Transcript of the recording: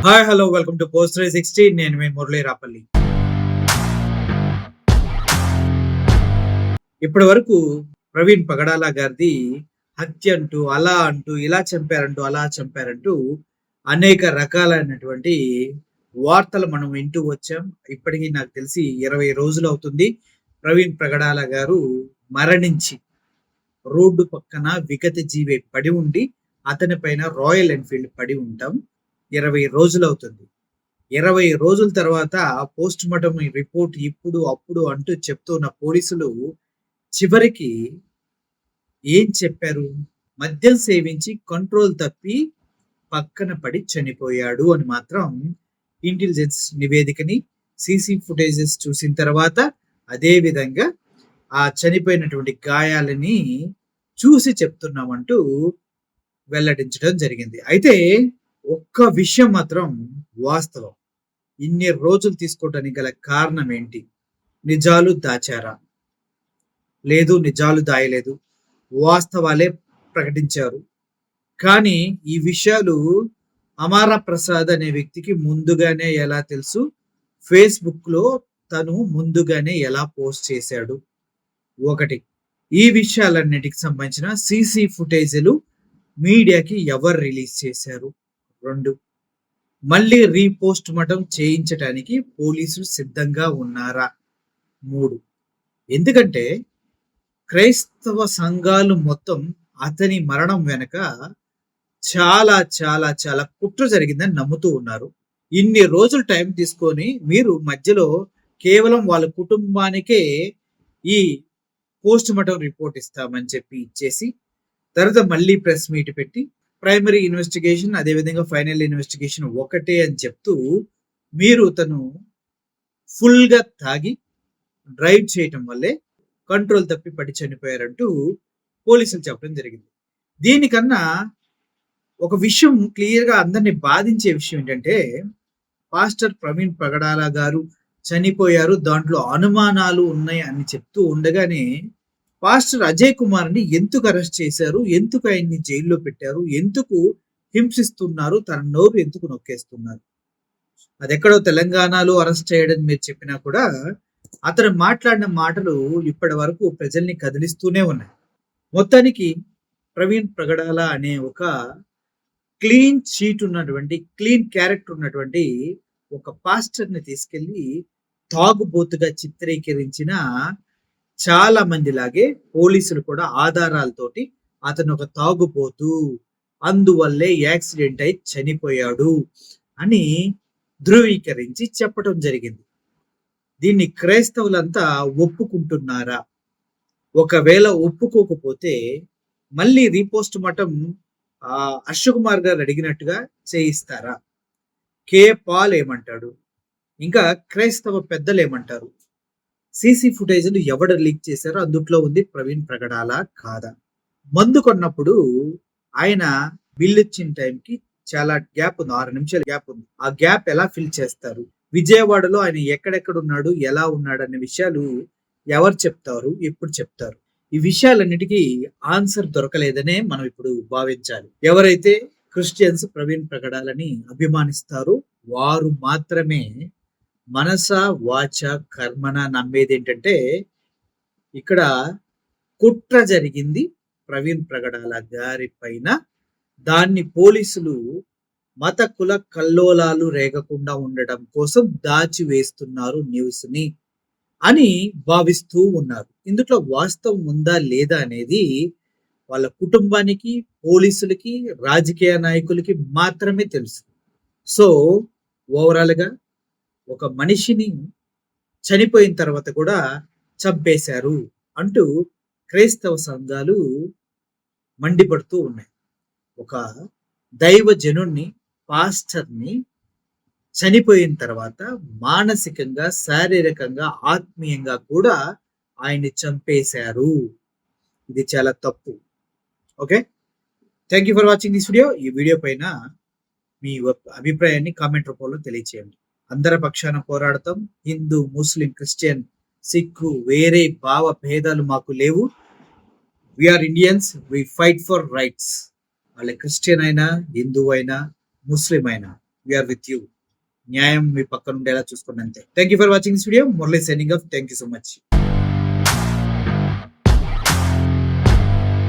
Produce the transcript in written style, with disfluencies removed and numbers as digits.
Hi hello welcome to post 360. నేను మీ మురళీ రాపల్లి. ఇప్పటి వరకు ప్రవీణ్ పగడాల గారిది హత్య అంటూ, అలా అంటూ, ఇలా చంపారంటూ, అలా చంపారంటూ అనేక రకాలైనటువంటి వార్తలు మనం వింటూ వచ్చాం. ఇప్పటికీ నాకు తెలిసి 20 రోజులు అవుతుంది ప్రవీణ్ పగడాల గారు మరణించి. రోడ్డు పక్కన విగత జీవే పడి ఉండి, అతని పైన రాయల్ ఎన్ఫీల్డ్ పడి ఉంటాం. 20 రోజులు అవుతుంది. 20 రోజుల తర్వాత పోస్ట్ మార్టం రిపోర్ట్ ఇప్పుడు, అప్పుడు అంటూ చెప్తున్న పోలీసులు చివరికి ఏం చెప్పారు? మద్యం సేవించి కంట్రోల్ తప్పి పక్కన పడి చనిపోయాడు అని మాత్రం ఇంటెలిజెన్స్ నివేదికని, సీసీ ఫుటేజెస్ చూసిన తర్వాత, అదే విధంగా ఆ చనిపోయినటువంటి గాయాలని చూసి చెప్తున్నామంటూ వెల్లడించడం జరిగింది. అయితే ఒక్క విషయం మాత్రం వాస్తవం. ఇన్ని రోజులు తీసుకోవడానికి గల కారణం ఏంటి? నిజాలు దాచారా? లేదు, నిజాలు దాయలేదు, వాస్తవాలే ప్రకటించారు. కానీ ఈ విషయాలు అమారా ప్రసాద్ అనే వ్యక్తికి ముందుగానే ఎలా తెలుసు? ఫేస్బుక్లో తను ముందుగానే ఎలా పోస్ట్ చేశాడు? ఒకటి. ఈ విషయాలన్నిటికి సంబంధించిన సీసీ ఫుటేజీలు మీడియాకి ఎవరు రిలీజ్ చేశారు? 2. మళ్ళీ రీపోస్ట్ మార్టం చేయించడానికి పోలీసులు సిద్ధంగా ఉన్నారా? 3. ఎందుకంటే క్రైస్తవ సంఘాలు మొత్తం అతని మరణం వెనక చాలా చాలా చాలా కుట్ర జరిగిందని నమ్ముతూ ఉన్నారు. ఇన్ని రోజులు టైం తీసుకొని మీరు మధ్యలో కేవలం వాళ్ళ కుటుంబానికే ఈ పోస్ట్ మార్టం రిపోర్ట్ ఇస్తామని చెప్పి ఇచ్చేసి, తర్వాత మళ్ళీ ప్రెస్ మీట్ పెట్టి ప్రైమరీ ఇన్వెస్టిగేషన్, అదేవిధంగా ఫైనల్ ఇన్వెస్టిగేషన్ ఒకటే అని చెప్తూ మీరు తను ఫుల్గా తాగి డ్రైవ్ చేయటం వల్లే కంట్రోల్ తప్పి పడి చనిపోయారంటూ పోలీసులు చెప్పడం జరిగింది. దీనికన్నా ఒక విషయం క్లియర్గా అందరినీ బాధించే విషయం ఏంటంటే, పాస్టర్ ప్రవీణ్ పగడాల గారు చనిపోయారు, దాంట్లో అనుమానాలు ఉన్నాయి అని చెప్తూ ఉండగానే పాస్టర్ అజయ్ కుమార్ని ఎందుకు అరెస్ట్ చేశారు? ఎందుకు ఆయన్ని జైల్లో పెట్టారు? ఎందుకు హింసిస్తున్నారు? తన నోరు ఎందుకు నొక్కేస్తున్నారు? అది ఎక్కడో తెలంగాణలో అరెస్ట్ చేయడం మీరు చెప్పినా కూడా అతను మాట్లాడిన మాటలు ఇప్పటి వరకు ప్రజల్ని కదిలిస్తూనే ఉన్నాయి. మొత్తానికి ప్రవీణ్ ప్రగడాల అనే ఒక క్లీన్ చీట్ ఉన్నటువంటి, క్లీన్ క్యారెక్టర్ ఉన్నటువంటి ఒక పాస్టర్ని తీసుకెళ్లి తాగుబోతుగా చిత్రీకరించిన చాలా మంది లాగే పోలీసులు కూడా ఆధారాలతోటి అతను ఒక తాగుబోతు, అందువల్లే యాక్సిడెంట్ అయి చనిపోయాడు అని ధృవీకరించి చెప్పడం జరిగింది. దీన్ని క్రైస్తవులంతా ఒప్పుకుంటున్నారా? ఒకవేళ ఒప్పుకోకపోతే మళ్ళీ రీపోస్ట్ మార్టం అశ్వకుమార్ గారు అడిగినట్టుగా చేయిస్తారా? కే పాల్ ఏమంటాడు? ఇంకా క్రైస్తవ పెద్దలు ఏమంటారు? సీసీ ఫుటేజ్లు ఎవడు లీక్ చేశారో అందుట్లో ఉంది ప్రవీణ్ ప్రగడాల కాదా? మందు కొన్నప్పుడు ఆయన బిల్ ఇచ్చిన టైంకి చాలా గ్యాప్ ఉంది, 6 నిమిషాల గ్యాప్ ఉంది. ఆ గ్యాప్ ఎలా ఫిల్ చేస్తారు? విజయవాడలో ఆయన ఎక్కడెక్కడ ఉన్నాడు, ఎలా ఉన్నాడు అనే విషయాలు ఎవరు చెప్తారు, ఎప్పుడు చెప్తారు? ఈ విషయాలన్నిటికీ ఆన్సర్ దొరకలేదనే మనం ఇప్పుడు భావించాలి. ఎవరైతే క్రిస్టియన్స్ ప్రవీణ్ ప్రగడాలని అభిమానిస్తారో వారు మాత్రమే మనస వాచ కర్మన నమ్మేది ఏంటంటే, ఇక్కడ కుట్ర జరిగింది ప్రవీణ్ ప్రగడాల గారి పైన, దాన్ని పోలీసులు మత కుల కల్లోలాలు రేగకుండా ఉండడం కోసం దాచివేస్తున్నారు న్యూస్ ని అని భావిస్తూ ఉన్నారు. ఇందులో వాస్తవం ఉందా లేదా అనేది వాళ్ళ కుటుంబానికి, పోలీసులకి, రాజకీయ నాయకులకి మాత్రమే తెలుసు. సో ఓవరాల్ గా ఒక మనిషిని చనిపోయిన తర్వాత కూడా చంపేశారు అంటూ క్రైస్తవ సంఘాలు మండిపడుతూ ఉన్నాయి. ఒక దైవజనుణ్ణి, పాస్టర్ని చనిపోయిన తర్వాత మానసికంగా, శారీరకంగా, ఆత్మీయంగా కూడా ఆయన్ని చంపేశారు. ఇది చాలా తప్పు. Okay, thank you for watching this video. ఈ వీడియో పైన మీ అభిప్రాయాన్ని కామెంట్ రూపంలో తెలియచేయండి. అందరి పక్షాన పోరాడతాం. హిందూ, ముస్లిం, క్రిస్టియన్, సిక్కు వేరే భావ భేదాలు మాకు లేవు. We are Indians, we fight for rights. వాళ్ళ క్రిస్టియన్ అయినా, హిందూ అయినా, ముస్లిం అయినా వీఆర్ విత్ యూ. న్యాయం మీ పక్కన ఉండేలా చూసుకోండి అంతే. Thank you for watching this video. Murali signing off. Thank you so much.